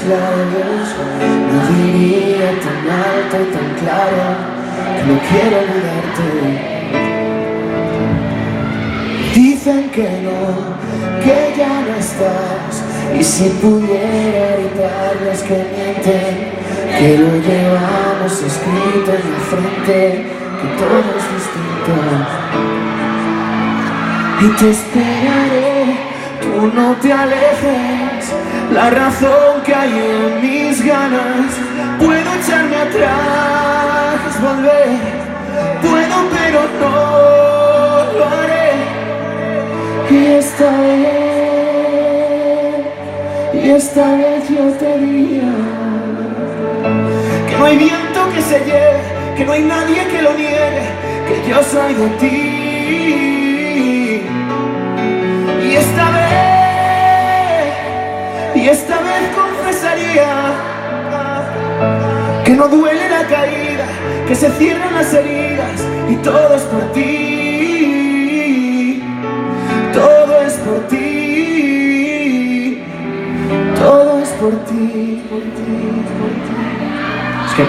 la de Dios. No diría tan alto y tan claro que no quiero olvidarte. Dicen que no, que ya no estás. Y si pudiera evitarles que mienten, que lo llevamos escrito en la frente, que todo es distinto. Y te esperaré, tú no te alejes. La razón que hay en mis ganas, puedo echarme atrás, volver, puedo pero no lo haré. Y esta vez yo te diría que no hay viento que se lleve, que no hay nadie que lo niegue, que yo soy de ti. Y esta vez confesaría que no duele la caída, que se cierran las heridas y todo es por ti. Todo es por ti. Todo es por ti, por ti, por ti. Es que